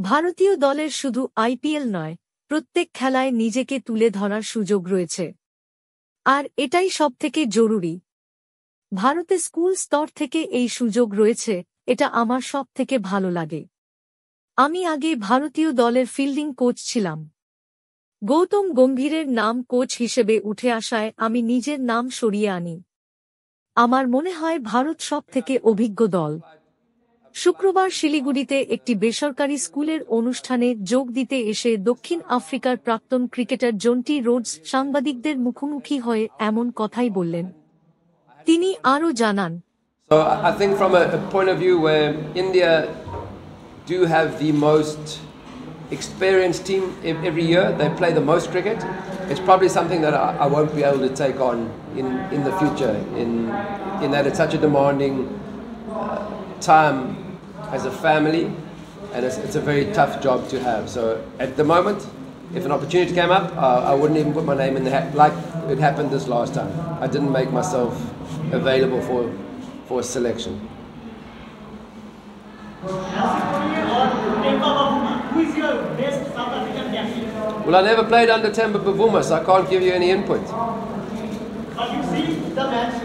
ভারতীয় দলের শুধু আইপিএল নয়, প্রত্যেক খেলায় নিজেকে তুলে ধরার সুযোগ রয়েছে। আর এটাই সবথেকে জরুরি। ভারতে স্কুল স্তর থেকে এই সুযোগ রয়েছে, এটা আমার সবথেকে ভালো লাগে। আমি আগে ভারতীয় দলের ফিল্ডিং কোচ ছিলাম। গৌতম গম্ভীরের নাম কোচ হিসেবে উঠে আসায় আমি নিজের নাম সরিয়ে আনি। আমার মনে হয় ভারত সবথেকে অভিজ্ঞ দল। শুক্রবার শিলিগুড়িতে একটি বেসরকারি স্কুলের অনুষ্ঠানে যোগ দিতে এসে দক্ষিণ আফ্রিকার প্রাক্তন ক্রিকেটার জন্টি রোডস সাংবাদিকদের মুখোমুখি হয়ে এমন কথাই বললেন। তিনি আরও জানান, So I think from a point of view where India do have the most experienced team every year, they play the most cricket, it's probably something that I won't be able to take on in the future, in that it's such a demanding time as a family, and it's a very tough job to have. So at the moment, if an opportunity came up, I wouldn't even put my name in the hat like it happened this last time. I didn't make myself available for selection. Well, I never played under Temba Bavuma, so I can't give you any input. But you see the match.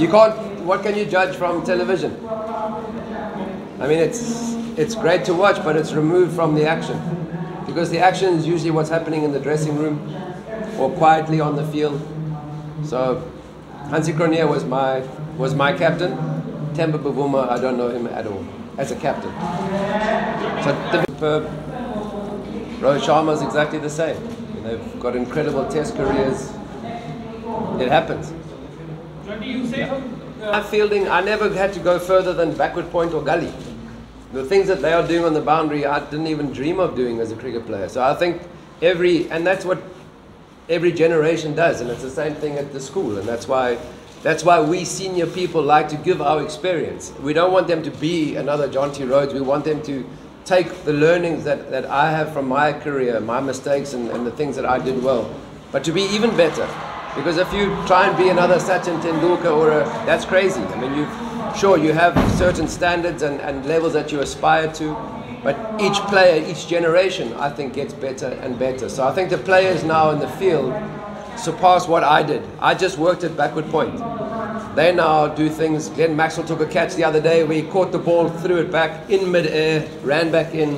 You can't. What can you judge from television? I mean, it's great to watch, but it's removed from the action, because the action is usually what's happening in the dressing room or quietly on the field. So Hansi Cronje was my captain. Temba Bavuma, I don't know him at all as a captain. So Rohit Sharma is exactly the same. They've got incredible test careers. It happens. Jonty, you say My fielding, I never had to go further than backward point or gully. The things that they are doing on the boundary, I didn't even dream of doing as a cricket player. So I think and that's what every generation does, and it's the same thing at the school, and that's why we senior people like to give our experience. We don't want them to be another Jonty Rhodes. We want them to take the learnings that I have from my career, my mistakes and the things that I did well, but to be even better. Because if you try and be another Sachin Tendulkar that's crazy. I mean, you have certain standards and levels that you aspire to, but each player, each generation, I think gets better and better. So I think the players now in the field surpass what I did. I just worked at backward point. They now do things. Glenn Maxwell took a catch the other day where he caught the ball, threw it back in mid-air, ran back in.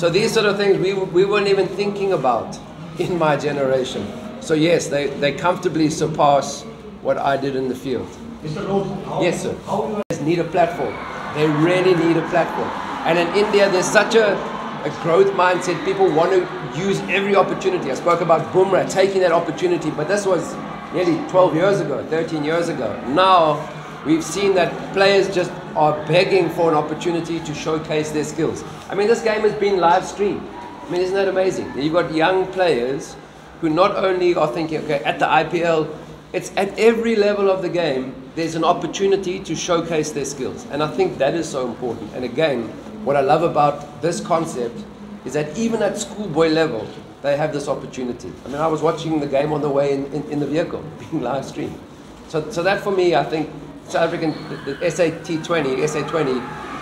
So these sort of things we weren't even thinking about in my generation. So yes, they comfortably surpass what I did in the field. Mr. Rhodes, Yes, sir. They need a platform. They really need a platform. And in India, there's such a growth mindset. People want to use every opportunity. I spoke about Bumrah taking that opportunity, but this was nearly 12 years ago, 13 years ago. Now, we've seen that players just are begging for an opportunity to showcase their skills. I mean, this game has been live streamed. I mean, isn't that amazing? You've got young players who not only are thinking, okay, at the IPL, it's at every level of the game, there's an opportunity to showcase their skills. And I think that is so important. And again, what I love about this concept is that even at schoolboy level, they have this opportunity. I mean, I was watching the game on the way in the vehicle, being live streamed. So that for me, I think South African, the SA20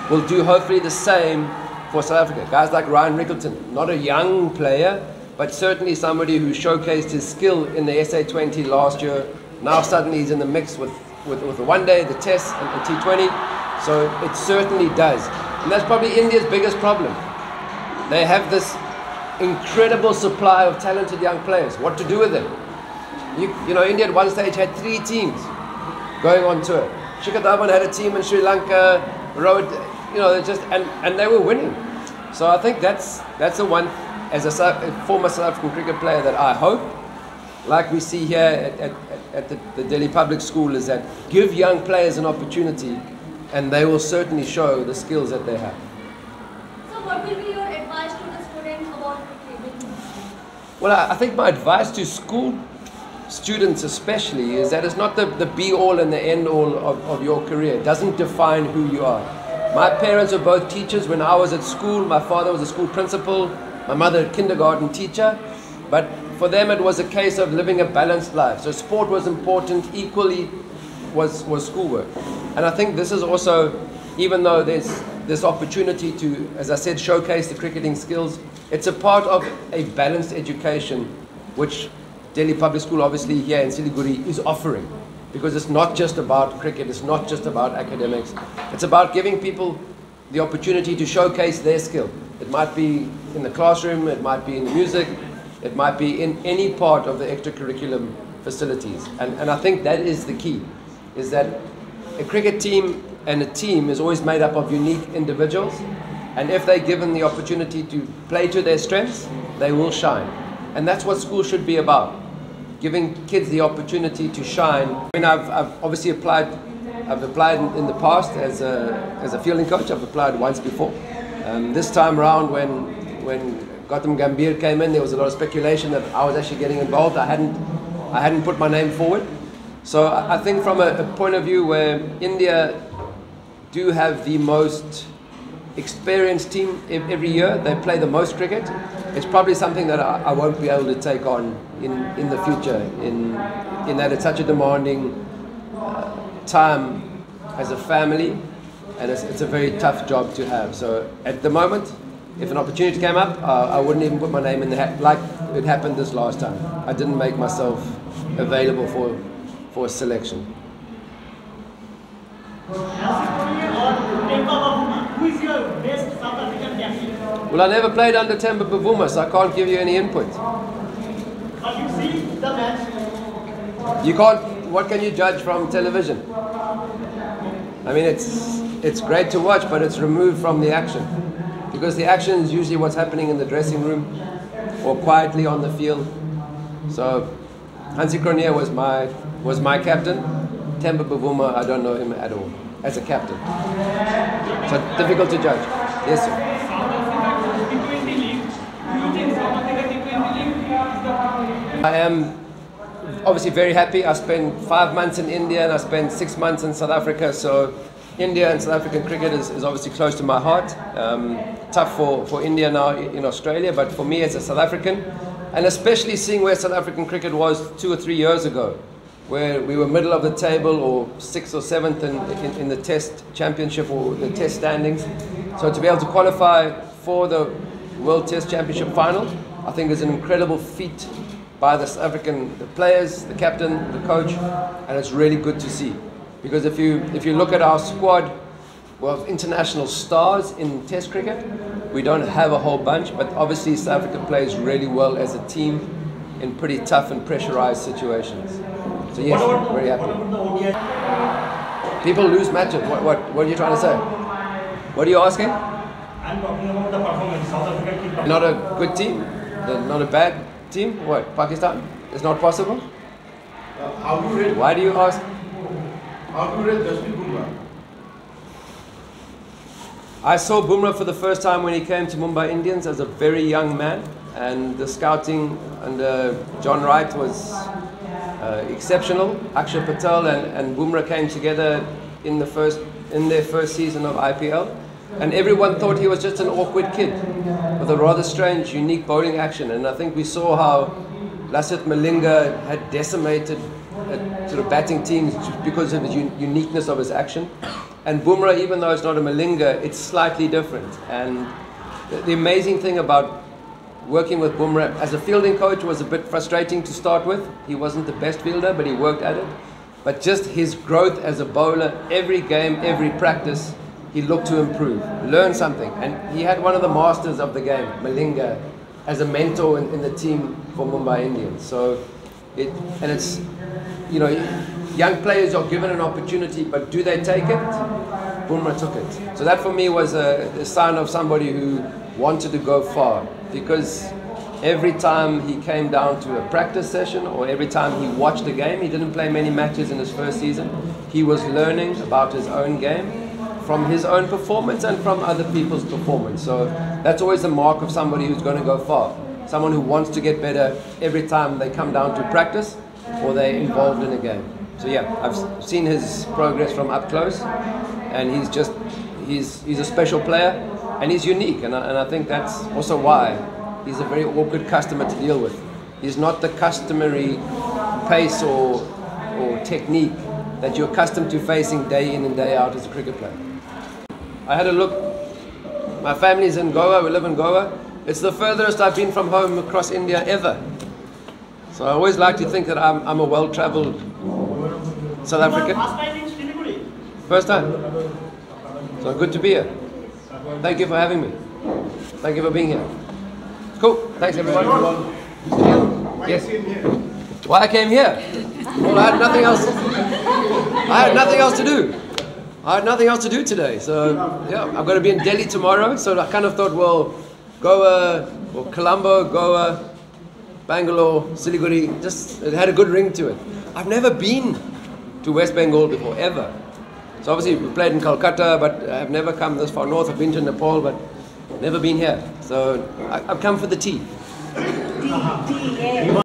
will do hopefully the same for South Africa. Guys like Ryan Rickleton, not a young player, but certainly somebody who showcased his skill in the SA20 last year. Now suddenly he's in the mix with the one day, the test and the T20. So it certainly does. And that's probably India's biggest problem. They have this incredible supply of talented young players. What to do with them? You know, India at one stage had 3 teams going on tour. Shikhar Dhawan had a team in Sri Lanka, Rohit, you know, and they were winning. So I think that's the one, as a former South African cricket player, that I hope, like we see here at the Delhi Public School, is that give young players an opportunity and they will certainly show the skills that they have. So what will be your advice to the students about cricket? Well, I think my advice to school students especially is that it's not the be-all and the end-all of your career. It doesn't define who you are. My parents were both teachers when I was at school. My father was a school principal, my mother a kindergarten teacher. But for them it was a case of living a balanced life. So sport was important, equally was schoolwork. And I think this is also, even though there's this opportunity to, as I said, showcase the cricketing skills. It's a part of a balanced education, which Delhi Public School, obviously here in Siliguri, is offering. Because it's not just about cricket, it's not just about academics. It's about giving people the opportunity to showcase their skill. It might be in the classroom, it might be in music, it might be in any part of the extracurriculum facilities. And I think that is the key, is that a cricket team and a team is always made up of unique individuals. And if they're given the opportunity to play to their strengths, they will shine. And that's what school should be about, giving kids the opportunity to shine. I mean, I've obviously applied in the past as a fielding coach. I've applied once before. This time around, when Gautam Gambhir came in, there was a lot of speculation that I was actually getting involved. I hadn't put my name forward. So I think from a point of view where India do have the most experienced team every year, they play the most cricket, it's probably something that I won't be able to take on in the future, in that it's such a demanding time as a family, and it's a very tough job to have. So at the moment, if an opportunity came up, I wouldn't even put my name in the hat like it happened this last time. I didn't make myself available for selection. Who is your best South African captain? Well, I never played under Temba Bavuma, so I can't give you any input. But you see the match. You can't. What can you judge from television? I mean, it's great to watch, but it's removed from the action, because the action is usually what's happening in the dressing room or quietly on the field. So Hansi Cronje was my captain. Temba Bavuma, I don't know him at all as a captain. So difficult to judge. Yes, sir. South Africa T20 League. Do you think South Africa T20 League is the... I am obviously very happy. I spent 5 months in India and I spent 6 months in South Africa. So India and South African cricket is obviously close to my heart. Tough for India now in Australia, but for me as a South African, and especially seeing where South African cricket was 2 or 3 years ago, where we were middle of the table or 6th or 7th in the Test Championship or the Test standings. So to be able to qualify for the World Test Championship final, I think is an incredible feat by the South African players, the captain, the coach, and it's really good to see. Because if you look at our squad of international stars in Test cricket, we don't have a whole bunch, but obviously South Africa plays really well as a team in pretty tough and pressurized situations. So yes, very happy. People lose matches. What are you trying to say? What are you asking? I'm talking about the performance. South Africa team. Not a good team? Not a bad team? What? Pakistan? It's not possible? How do you rate? Why do you ask? How do you rate Jasprit Bumrah? I saw Bumrah for the first time when he came to Mumbai Indians as a very young man, and the scouting under John Wright was exceptional. Akshay Patel and Bumrah came together in their first season of IPL, and everyone thought he was just an awkward kid with a rather strange, unique bowling action. And I think we saw how Lasith Malinga had decimated sort of batting teams just because of his uniqueness of his action. And Bumrah, even though it's not a Malinga, it's slightly different. And the amazing thing about working with Bumrah as a fielding coach was a bit frustrating to start with. He wasn't the best fielder, but he worked at it. But just his growth as a bowler, every game, every practice, he looked to improve, learn something. And he had one of the masters of the game, Malinga, as a mentor in the team for Mumbai Indians. So it's, you know, young players are given an opportunity, but do they take it? Bumrah took it. So that for me was a sign of somebody who wanted to go far, because every time he came down to a practice session or every time he watched a game, he didn't play many matches in his first season, he was learning about his own game from his own performance and from other people's performance. So that's always the mark of somebody who's going to go far. Someone who wants to get better every time they come down to practice or they're involved in a game. So yeah, I've seen his progress from up close, and he's a special player, and he's unique, and I think that's also why he's a very awkward customer to deal with. He's not the customary pace or technique that you're accustomed to facing day in and day out as a cricket player. I had a look My family's in Goa. We live in Goa. It's the furthest I've been from home across India ever. So I always like to think that I'm a well-traveled South African. First time. So good to be here. Thank you for having me. Thank you for being here. Cool. Thanks everybody. Yes. Why I came here? Well, I had nothing else. I had nothing else to do. I had nothing else to do today. So yeah, I'm going to be in Delhi tomorrow. So I kind of thought, well, Goa or Colombo, Goa, Bangalore, Siliguri, just it had a good ring to it. I've never been to West Bengal before, ever. So obviously we played in Kolkata, but I've never come this far north. I've been to Nepal, but never been here. So I've come for the tea.